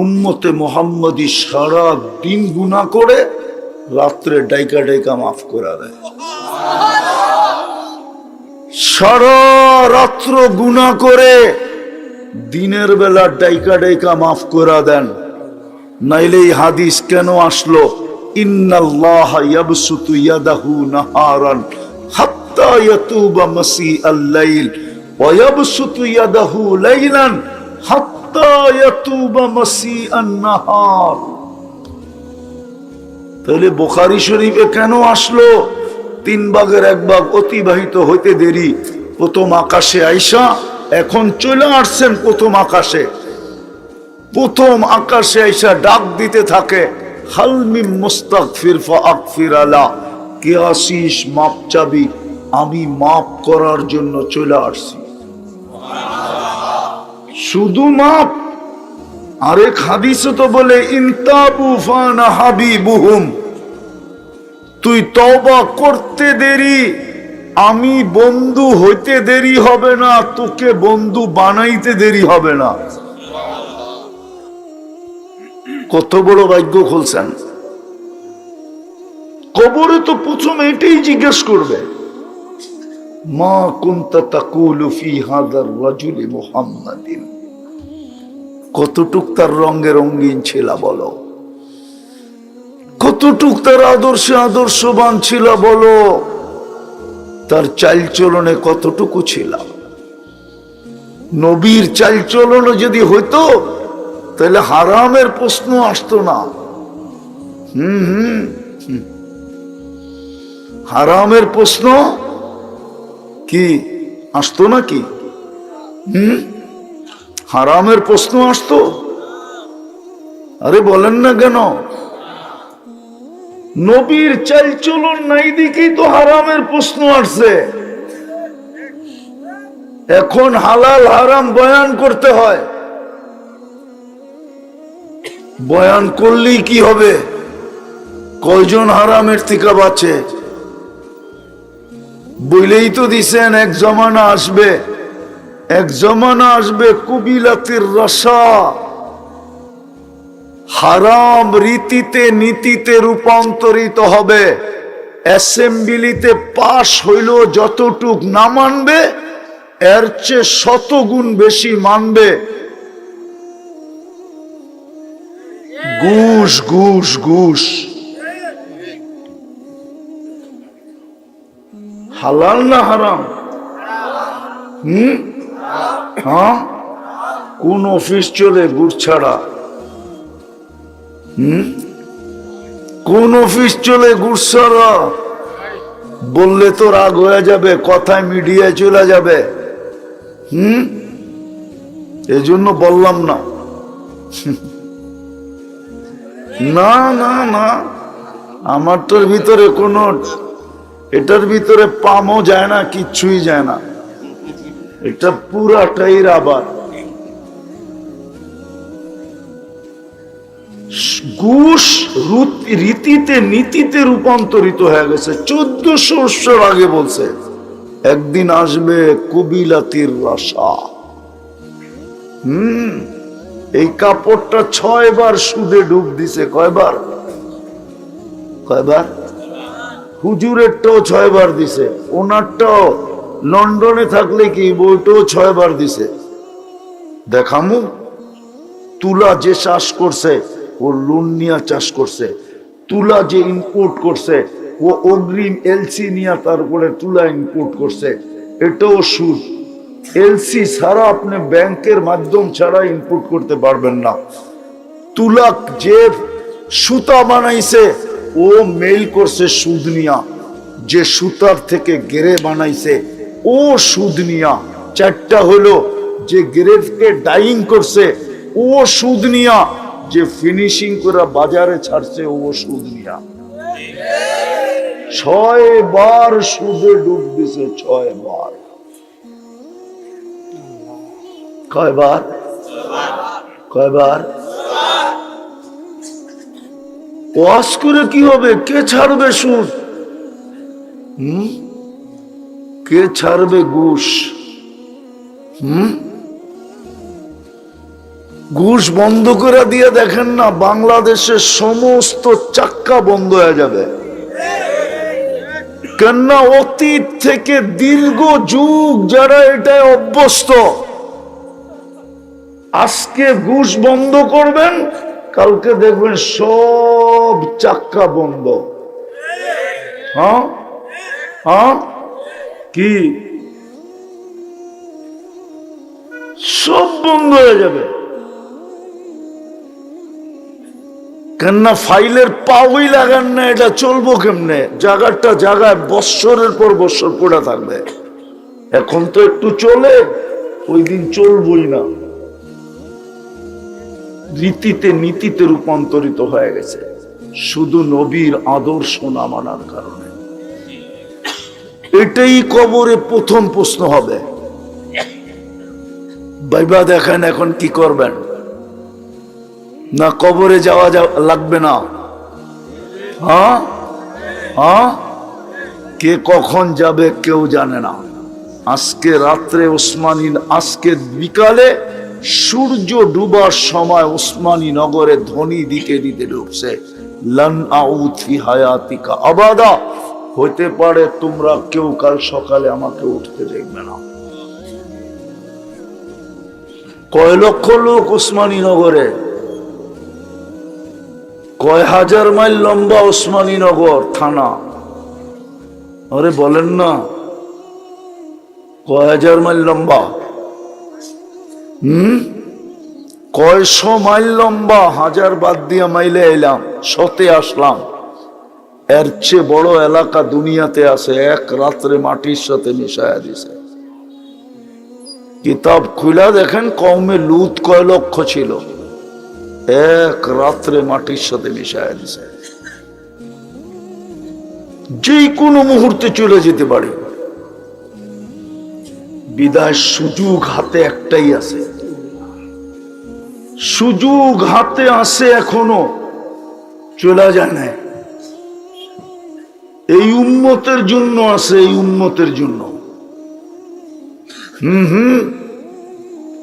উম্মতে মুহাম্মদী সারা দিন গুনাহ করে রাত্রে ডাইকা ডাইকা মাফ করে দেয়। সারা রাত্র গুনাহ করে দিনের বেলা ডাইকা ডাইকা মাফ করে দেন। নাইলে এই হাদিস কেন আসলো? ইন্নাল্লাহা ইয়াবসুতু ইয়াদাহু নাহারান হাত্তা ইয়াতুবা মাসিআল লাইল ওয়া ইয়াবসুতু ইয়াদাহু লাইলান হাত্তা ইয়াতুবা মাসিআন নাহার। তাহলে বুখারী শরীফে কেন আসলো? 3 ভাগের 1 ভাগ অতিবাহিত হইতে দেরি প্রথম আকাশে আইসা এখন চলে আসছেন প্রথম আকাশে। প্রথম আকাশে আইসা ডাক দিতে থাকে, হাল মিন মুস্তাগফির ফাগফির আলা, কে আসিস মাপ চাবি, আমি মাপ করার জন্য চলে আসছি। শুধু মাপ। আরেক হাদিসে তো বলে ইনতাবু ফানা হাবিবুহুম, তুই তওবা করতে দেরি, আমি বন্ধু হইতে দেরি হবে না, তোকে বন্ধু বানাইতে দেরি হবে না। কত বড় ভাগ্য খুলছেন। কবরে তো প্রথম এটাই জিজ্ঞেস করবে, মা কুনতা তাকুলু ফি হাযার রাজুলি মুহাম্মাদিন, কতটুক তার রঙে রঙিন ছিল বলো, কতটুক তার আদর্শে আদর্শবান ছিল বলো, তার চালচলনে কতটুকু ছিল। নবীর চালচলন যদি হইতো তাহলে হারামের প্রশ্ন আসতো না। হারামের প্রশ্ন কি আসতো নাকি? হারামের প্রশ্ন আসতো? আরে বলেন না কেন? নবীর চালচলন নাই দেখেই তো হারামের প্রশ্ন আসছে। এখন হালাল হারাম বয়ান করতে হয়। বয়ান করলেই কি হবে? কয়জন হারামের থেকে বাঁচে? বলেই তো দিছেন এক জমানা আসবে, এক জমানা আসবে কুবিলাতির রসা, হারাম রীতিতে নীতিতে রূপান্তরিত হবে। অ্যাসেম্বলিতে পাশ হইল যতটুক না মানবে এর চেয়ে 100 গুণ বেশি মানবে। ঘুষ ঘুষ ঘুষ হালাল না হারাম? হ্যাঁ, কোন অফিস চলে ঘুষ ছাড়া? কোন অফিস চলে ঘুষ ছাড়া? বললে তো রাগ হয়ে যাবে, কথায় মিডিয়ায় চলে যাবে। এজন্য বললাম না। না না না, আমার তোর ভিতরে কোনো, এটার ভিতরে পামও যায় না, কিচ্ছুই যায় না। এটা পুরাটাই রাবার। ঘুষ রীতিতে নীতিতে রূপান্তরিত হয়ে গেছে। 1400 বছর আগে বলছে একদিন আসবে কুবিলাতির রাসা। এই কাপড়টা 6 বার সুদে ডুব দিছে। কয়বার? কয়বার? হুজুরেরটাও 6 বার দিছে, ওনারটাও লন্ডনে থাকলে কি বইটাও 6 বার দিছে। দেখামু? তুলা যে চাষ করছে ও লোন নিয়ে চাষ করছে, তুলা যে ইম্পোর্ট করছে ও অগ্রিম এলসি নিয়ে তারপরে তুলা ইম্পোর্ট করছে, এটাও সুদ। এলসি ছাড়া আপনি ব্যাংকের মাধ্যম ছাড়া ইম্পোর্ট করতে পারবেন না। তুলা যে সুতা বানাইছে ও মেল করছে সুদ নিয়া, যে সুতার থেকে গেরে বানাইছে ও সুদ নিয়া। 4টা হলো, যে গেরেকে ডাইং করছে ও সুদ নিয়া, যে ফিনিশিং করে বাজারে ছাড়ছে ও সুদ নিয়া। 6 বার সুদে ডুব দিছে, 6 বার। কয়বার? কয়বার? ওয়াজ করে কি হবে? কে ছাড়বে সুদ? কে ছাড়বে ঘুষ? ঘুষ বন্ধ করে দিয়ে দেখেন না, বাংলাদেশের সমস্ত চাক্কা বন্ধ হয়ে যাবে। কেননা অতীত থেকে দীর্ঘ যুগ যারা এটায় অভ্যস্ত, আজকে ঘুষ বন্ধ করবেন, কালকে দেখবেন সব চাক্কা বন্ধ। হ্যাঁ হ্যাঁ, কি সব বন্ধ হয়ে যাবে। কেননা ফাইলের পাওই লাগান না, এটা চলবো কেমনে? জায়গাটা জায়গায় বৎসরের পর বৎসর পড়ে থাকবে। এখন তো একটু চলে, ওই দিন চলবই না। রীতিতে নীতিতে রূপান্তরিত হয়ে গেছে, শুধু নবীর আদর্শ না মানার কারণে। এটাই কবরে প্রথম প্রশ্ন হবে। ভাইবা দেখেন এখন কি করবেন? না কবরে যাওয়া লাগবে না? হ্যাঁ হ্যাঁ, কে কখন যাবে কেউ জানে না। আজকে রাত্রে ওসমানী, আজকে বিকালে সূর্য ডুবার সময় ওসমানী নগরে ধ্বনি দিতে দিতে ঢুকছে, লান আউদ ফি হায়াতিকা আবাদা। হইতে পারে তোমরা কেউ কাল সকালে আমাকে উঠতে দেখবে না। কয় লক্ষ লোক ওসমানী নগরে, কয় হাজার মাইল লম্বা ওসমানী নগর থানা। আরে বলেন না, কয় হাজার মাইল লম্বা? কয়শো মাইল লম্বা। হাজার বাদ দিয়া মাইলে এলাম, শতে আসলাম। এর চেয়ে বড় এলাকা দুনিয়াতে আছে, এক রাত্রে মাটির সাথে মিশায়া দিছে। কিতাব খুলা দেখেন, কওমে লুত কয় লক্ষ ছিল, এক রাত্রে মাটির সাথে মিশায়া দিছে। যে কোনো মুহূর্তে চলে যেতে পারে। বিদায় সুযোগ হাতে একটাই আছে, সুযোগ হাতে আছে, এখনো চলে যায় না। এই উম্মতের জন্য আছে, এই উম্মতের জন্য।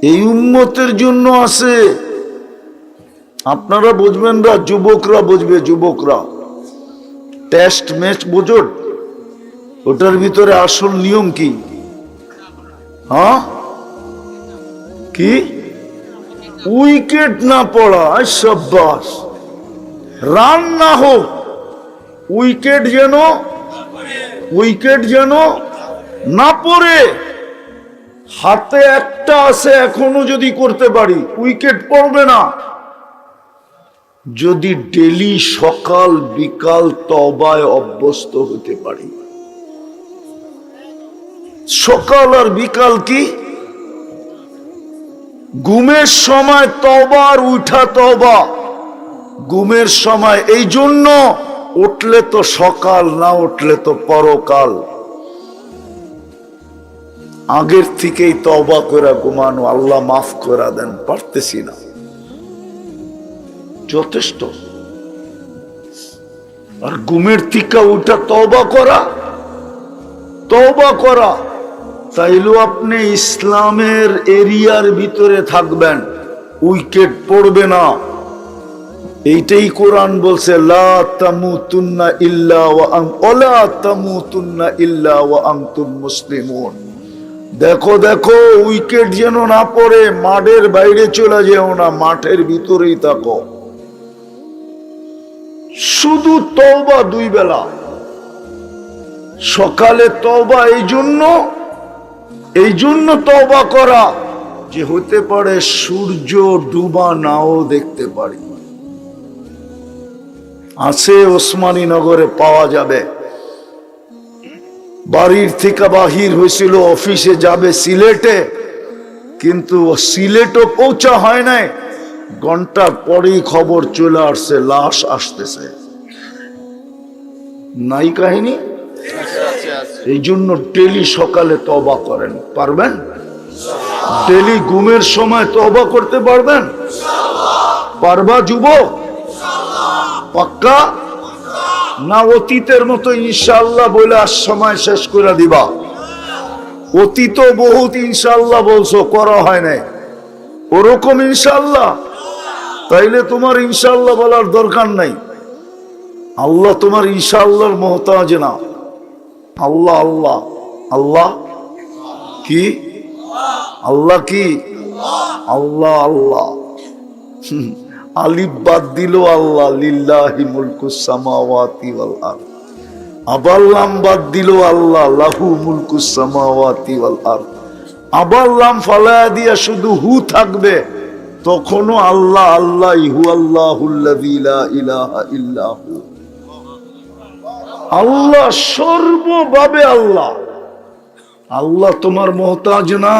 এই উম্মতের জন্য আছে। আপনারা বুঝবেন না, যুবকরা বুঝবে। যুবকরা টেস্ট ম্যাচ বোঝেন, ওটার ভিতরে আসল নিয়ম কি? হ্যাঁ, কি? উইকেট না পড়া, সাব্বাস। রান না হোক, উইকেট যেন না পড়ে। হাতে একটা আছে, এখনো যদি করতে পারি, উইকেট পড়বে না। যদি ডেলি সকাল বিকাল তওবায় অভ্যস্ত হতে পারি। সকাল আর বিকাল কি? ঘুমের সময় তওবা আর উঠা তওবা। ঘুমের সময় এই জন্য উঠলে তো সকাল, না উঠলে তো পরকাল। আগের থেকেই তওবা করে ঘুমানো, আল্লাহ মাফ করে দেন, পারতেছি না, যথেষ্ট। আর ঘুমের থেকে উঠা তওবা করা, তাইলেও আপনি ইসলামের এরিয়ার ভিতরে থাকবেন, উইকেট পড়বে না। এইটাই কোরআন বলছে, লা তামুতুন্না ইল্লা ওয়া আনতুম মুসলিমুন। দেখো দেখো, উইকেট যেন না পড়ে, মাঠের বাইরে চলে যেও না, মাঠের ভিতরেই থাকো। শুধু তওবা দুই বেলা, সকালে তওবা এই জন্য তওবা করা যে হতে পারে সূর্য ডুবা নাও দেখতে পারি। আছে ওসমানী নগরে পাওয়া যাবে। বাড়ির থেকে বাহির হয়েছিল, অফিসে যাবে সিলেটে, কিন্তু সিলেটও পৌঁছা হয় নাই, ঘন্টা পরেই খবর চলে আসছে লাশ আসতেছে। নাই কাহিনী? এই জন্য ডেলি সকালে তওবা করেন। পারবেন? ডেলি ঘুমের সময় তওবা করতে পারবেন? পারবা যুবক? পাক্কা না? অতীতের মতো ইনশাআল্লাহ বলে আর সময় শেষ করে দিবা? অতীত বহুত ইনশাআল্লাহ বলছো, করা হয় নাই। ওরকম ইনশাআল্লাহ? তাইলে তোমার ইনশাআল্লাহ বলার দরকার নাই। আল্লাহ তোমার ইনশাআল্লাহর মোহতাজ না। আল্লাহ আল্লাহ আল্লাহ কি? আল্লাহ কি? আল্লাহ আল্লাহ। আলিফ বাদ দিল আল্লাহ, লিল্লাহি মুলকুস সামাওয়াতি ওয়াল আরদ। আবার লাম বাদ দিল আল্লাহ, লাহু মুলকুস সামাওয়াতি ওয়াল আরদ। আবার লাম ফালায়া দিয়া শুধু হু থাকবে, তখনও আল্লাহ আল্লাহ, হু আল্লাহুল্লাযী লা ইলাহা ইল্লা হু। আল্লাহ সর্বভাবে আল্লাহ। আল্লাহ তোমার মোহতাজ না।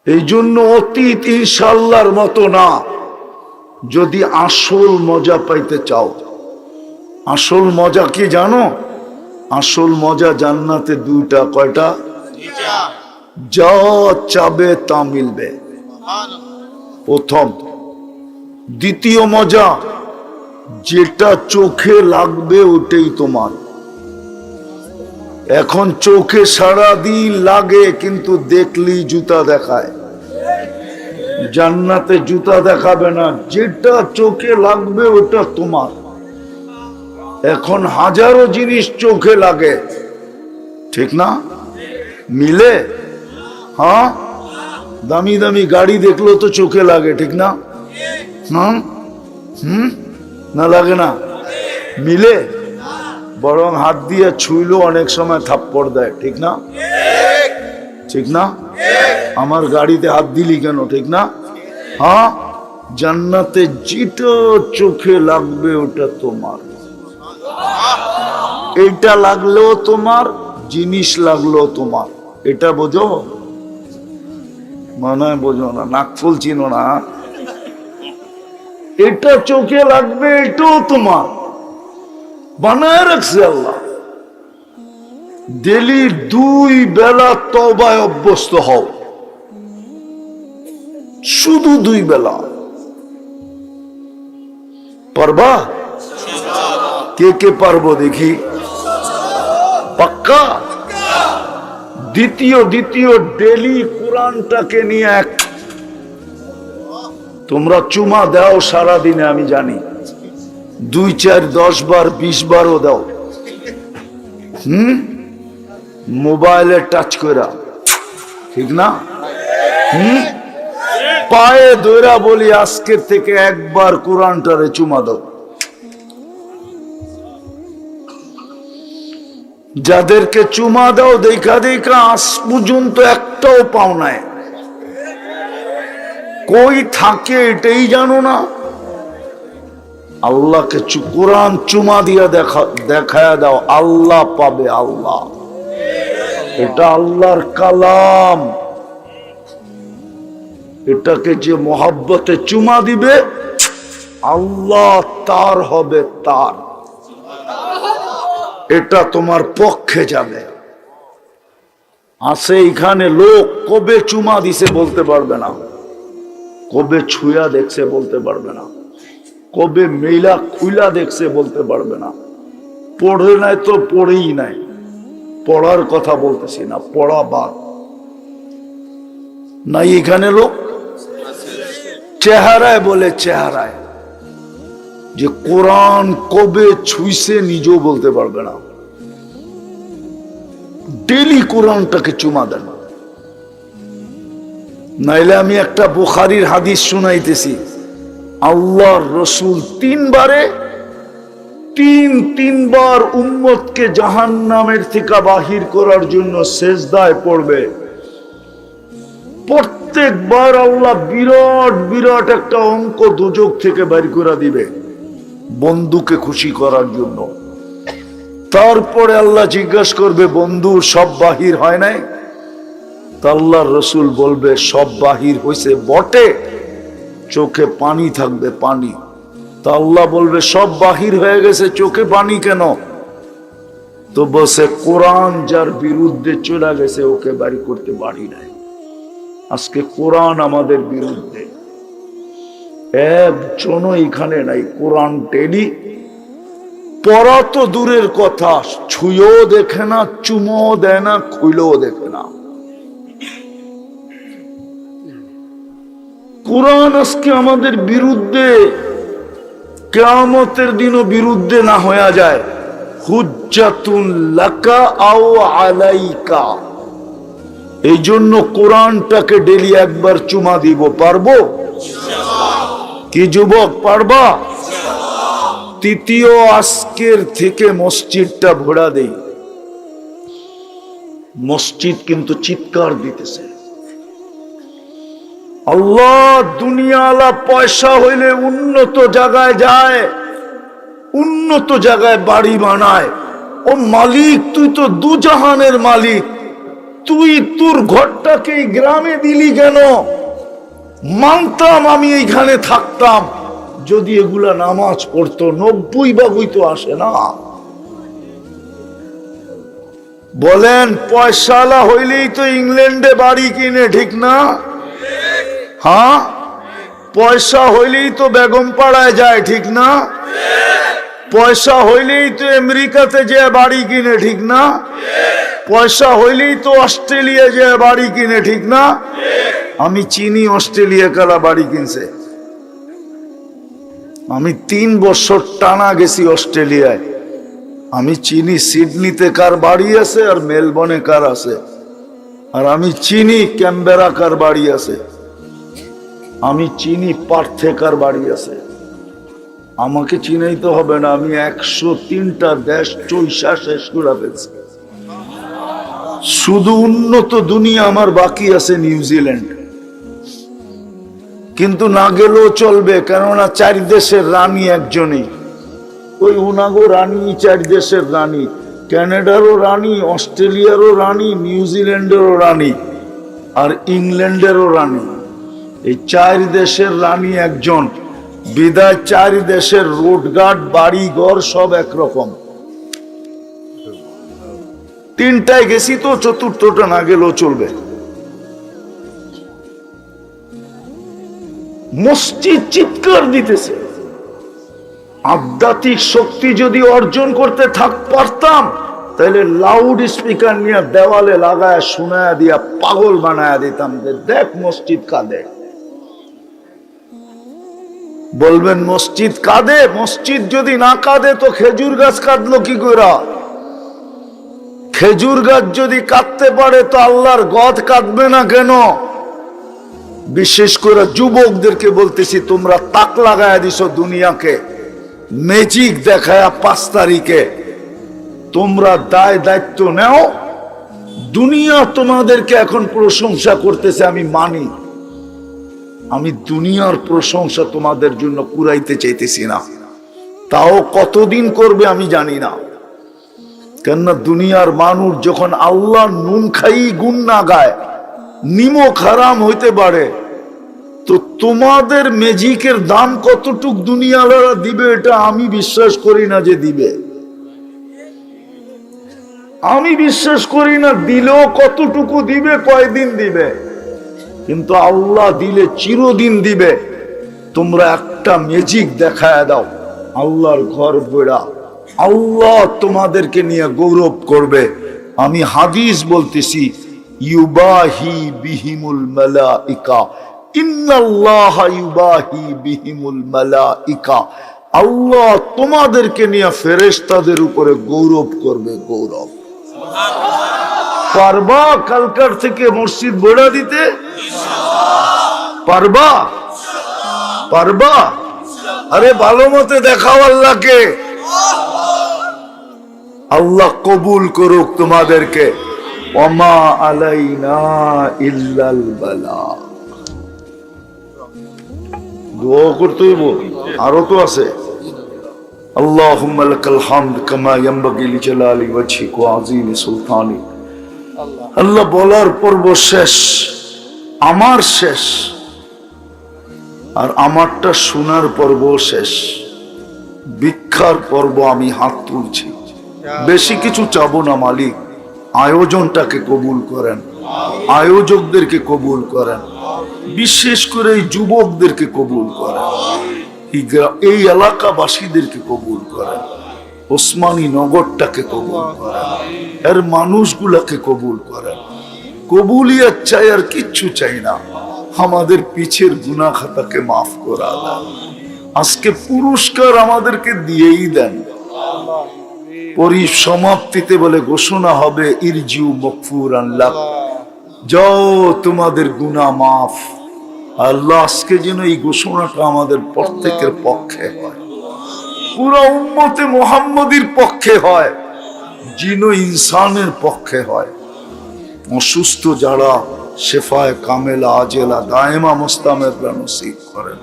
এই জন্য অতীত ইনশাআল্লাহর মতো না। যদি আসল মজা পাইতে চাও, আসল মজা কি জানো? আসল মজা জান্নাতে দুইটা। কয়টা? যা চাবে তা মিলবে, প্রথম। দ্বিতীয় মজা, যেটা চোখে লাগবে ওটাই তোমার। এখন চোখে সারাদিন লাগে, কিন্তু দেখলি জুতা দেখায়। জান্নাতে জুতা দেখাবে না, যেটা চোখে লাগবে ওটা তোমার। এখন হাজারো জিনিস চোখে লাগে, ঠিক না? মিলে? হ্যাঁ, দামি দামি গাড়ি দেখলেও তো চোখে লাগে, ঠিক না? না লাগে না? মিলে? বরং হাত দিয়ে ছুইলো অনেক সময় থাপ্পড় দেয়, ঠিক না? ঠিক না? আমার গাড়িতে হাত দিলি কেন, ঠিক না? হ্যাঁ, জান্নাতে যেটা চোখে লাগবে ওটা তোমার। এটা লাগলেও তোমার, জিনিস লাগলেও তোমার। এটা বোঝো? মনে হয় বোঝো না, নাকফুল চিনো না। এটা চোখে লাগবে, এটাও তোমার, বানায় রাখছে আল্লাহ। ডেলি 2 বেলা তওবায় অভ্যস্ত হও, শুধু 2 বেলা। পারবা? কে কে পারবো দেখি? পাক্কা? দ্বিতীয় ডেলি কোরআনটাকে নিয়ে তোমরা চুমা দাও সারা দিনে, আমি জানি 2, 4, 10 বার 20 বারও দাও। মোবাইলে টাচ করা, ঠিক না? পায়ে দইরা বলি আজকের থেকে একবার কোরআনটারে চুমা দাও। যাদেরকে চুমা দাও দেখা দেখা আজ পর্যন্ত একটাও পাও নাই। কই থাকে এটাই জানো না। আল্লাহকে কোরআন চুমা দিয়া দেখায় দাও, আল্লাহ পাবে। আল্লাহ, এটা আল্লাহর কালাম। এটাকে যে মোহাব্বতে চুমা দিবে, আল্লাহ তার হবে তার। এটা তোমার পক্ষে যাবে। আছে এখানে লোক কবে চুমা দিছে বলতে পারবে না, কবে ছুঁয়া দেখছে বলতে পারবে না, কবে মেলা খুইলা দেখছে বলতে পারবে না। পড়ে নাই তো পড়েই নাই, পড়ার কথা বলতেছি না, পড়া বাদ নাই। এখানে লোক চেহারায় বলে, চেহারায় যে কোরআন কবে ছুঁইছে নিজেও বলতে পারবে না। ডেলি কোরআনটাকে চুমা দেন। নাইলে আমি একটা বুখারীর হাদিস শুনাইতেছি, আল্লাহর রসুল 3 বারে তিনবার উম্মতকে জাহান্নামের থেকে বাহির করার জন্য সেজদায় পড়বে। প্রত্যেকবার আল্লাহ বিরাট বিরাট একটা অঙ্ক দোজখ থেকে বের করে দিবে বন্ধুকে খুশি করার জন্য। তারপরে আল্লাহ জিজ্ঞাসা করবে, বন্ধু সব বাহির হয় নাই? তা আল্লাহর রসুল বলবে, সব বাহির হয়েছে বটে, চোখে পানি থাকবে, পানি। তা আল্লাহ বলবে, সব বাহির হয়ে গেছে, চোখে পানি কেন? তো বসে, কোরআন যার বিরুদ্ধে চলে গেছে ওকে বাড়ি করতে পারি নাই। আজকে কোরআন আমাদের বিরুদ্ধে, একজনও এখানে নাই। কোরআন ডেলি পড়া তো দূরের কথা, ছুঁয়েও দেখে না, চুমোও দেয় না, খুইলেও দেখে না। কোরআন আজকে আমাদের বিরুদ্ধে, কিয়ামতের দিনও বিরুদ্ধে না হয়ে যায়। হুজ্জাতুন লাকা আও আলাইকা। এই জন্য কোরআনটাকে ডেলি একবার চুমা দিব। পারবো কি যুবক, পারবা? তৃতীয়, আজকের থেকে মসজিদটা ভরা দেই। মসজিদ কিন্তু চিৎকার দিতেছে, আল্লাহ দুনিয়ালা পয়সা হইলে উন্নত জায়গায় যায়, উন্নত জায়গায় বাড়ি বানায়। ও মালিক, তুই তো দুজাহানের মালিক, তুই তোর ঘরটাকে এই গ্রামে দিলি কেন? মানতাম আমি এইখানে থাকতাম যদি এগুলা নামাজ পড়তো। 90 তো আসে না। বলেন, পয়সালা হইলেই তো ইংল্যান্ডে বাড়ি কিনে, ঠিক না? হ্যাঁ, পয়সা হইলেই তো বেগম পাড়ায় যায়, ঠিক না? পয়সা হইলেই তো আমেরিকাতে যে বাড়ি কিনে, ঠিক না? পয়সা হইলেই তো অস্ট্রেলিয়া যে বাড়ি কিনে, ঠিক না? আমি চিনি অস্ট্রেলিয়া কারা বাড়ি কিনছে। আমি 3 বছর টানা গেছি অস্ট্রেলিয়ায়। আমি চিনি সিডনিতে কার বাড়ি আছে আর মেলবোর্নে কার আছে। আর আমি চিনি ক্যানবেরা কার বাড়ি আছে। আমি চিনি পার্থে কার বাড়ি আছে। আমাকে চিনাই তো হবে না, আমি 103টা দেশ চৈশা শেষ করে ফেলছি। শুধু উন্নত দুনিয়া আমার বাকি আছে নিউজিল্যান্ড। কিন্তু না গেলেও চলবে, কেননা 4 দেশের রানী একজনই। ওই উনাগো রানী 4 দেশের রানী, কানাডারও রানী, অস্ট্রেলিয়ারও রানী, নিউজিল্যান্ডেরও রানী, আর ইংল্যান্ডেরও রানী। এই 4 দেশের রানী একজন, বিদায় 4 দেশের রোডঘাট বাড়ি ঘর সব একরকম। 3টায় গেছি তো, 4টা না গেলেও চলবে। মসজিদ চিৎকার দিতেছে। আধ্যাত্মিক শক্তি যদি অর্জন করতে পারতাম, তাহলে লাউড স্পিকার নিয়ে দেওয়ালে লাগায় শোনায় দিয়া পাগল বানায় দিতাম যে দেখ মসজিদ কাঁদে। বলবেন মসজিদ কাঁদে? মসজিদ যদি না কাঁদে তো খেজুর গাছ কাঁদলো কি করে? খেজুর গাছ যদি কাঁদতে পারে তো আল্লাহর গদ কাঁদবে না কেন? বিশেষ করে যুবকদেরকে বলতেছি, তোমরা তাক লাগায় দিছো দুনিয়াকে, ম্যাজিক দেখায় 5 তারিখে। তোমরা দায়িত্ব নাও। দুনিয়া তোমাদেরকে এখন প্রশংসা করতেছে, আমি মানি। আমি দুনিয়ার প্রশংসা তোমাদের জন্য কুড়াইতে চাইতেছি না। তাও কতদিন করবে আমি জানি না। কেননা দুনিয়ার মানুষ যখন আল্লাহ নুন খাই গুণ না গায়, নিমক হারাম হইতে পারে, তো তোমাদের ম্যাজিকের দাম কতটুক দুনিয়ালারা দিবে এটা আমি বিশ্বাস করি না যে দিবে। আমি বিশ্বাস করি না দিলেও কতটুকু দিবে, কয়দিন দিবে। কিন্তু আল্লাহ দিলে চিরদিন দিবে। তোমরা একটা ম্যাজিক দেখায় দাও, আল্লাহর ঘর বেড়া, আল্লাহ তোমাদেরকে নিয়ে গৌরব করবে। আমি হাদিস বলতেছি, ইউবাহি বিহিমুল মালাইকা, ইন্নাল্লাহ ইউবাহি বিহিমুল মালাইকা। আল্লাহ তোমাদেরকে নিয়ে ফেরেশতাদের উপরে গৌরব করবে, গৌরব। পারবা কালকার থেকে মসজিদ বেড়া দিতে? পারবা? পারবা? আরে ভালো মতে দেখাও আল্লাহকে। আল্লাহ কবুল করুক তোমাদেরকে। ওমা আলাইনা ইল্লাল বালাগ। দোয়া করতে হইব, আরো তো আছে। আল্লাহুম্মা লাকাল হামদ কামা ইয়ানবাগি লিজালালি ওয়াজহিকা ওয়া আযীমি সুলতানিক। আল্লাহ বলার পর্ব শেষ, আমার শেষ, আর আমারটা শোনার পর্ব শেষ। ভিক্ষার পর্ব আমি হাত তুলছি। বেশি কিছু চাবো না মালিক, আয়োজনটাকে কবুল করেন, আয়োজকদেরকে কবুল করেন, বিশেষ করে এই যুবকদেরকে কবুল করেন, এই এলাকাবাসীদেরকে কবুল করেন, ওসমানী নগরটাকে কবুল করেন, এর মানুষগুলাকে কবুল করেন। কবুলিয়াত চাই, আর কিচ্ছু চাই না। আমাদের পিছের গুনাহ খাতাকে মাফ করা দেন। আজকে পুরস্কার আমাদেরকে দিয়েই দেন। পরিসমাপ্তিতে বলে ঘোষণা হবে ইরজিউ মাগফুরান লাক, যাও তোমাদের গুনাহ মাফ। আল্লাহ আজকে যেন এই ঘোষণাটা আমাদের প্রত্যেকের পক্ষে হয়, পুরো উম্মতে মুহাম্মদীর পক্ষে হয়, জিন ও ইনসানের পক্ষে হয়। অসুস্থ যারা শেফায়ে কামেলা আজেলা দায়েমা মুস্তামেররা নসিব করেন।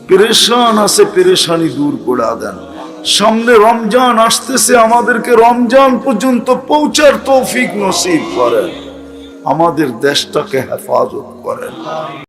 পেরেশান আছে পেরেশানি দূর করে দেন। সামনে রমজান আসতেছে, আমাদেরকে রমজান পর্যন্ত পৌঁছার তৌফিক নসিব করেন। আমাদের দেশটাকে হেফাজত করেন।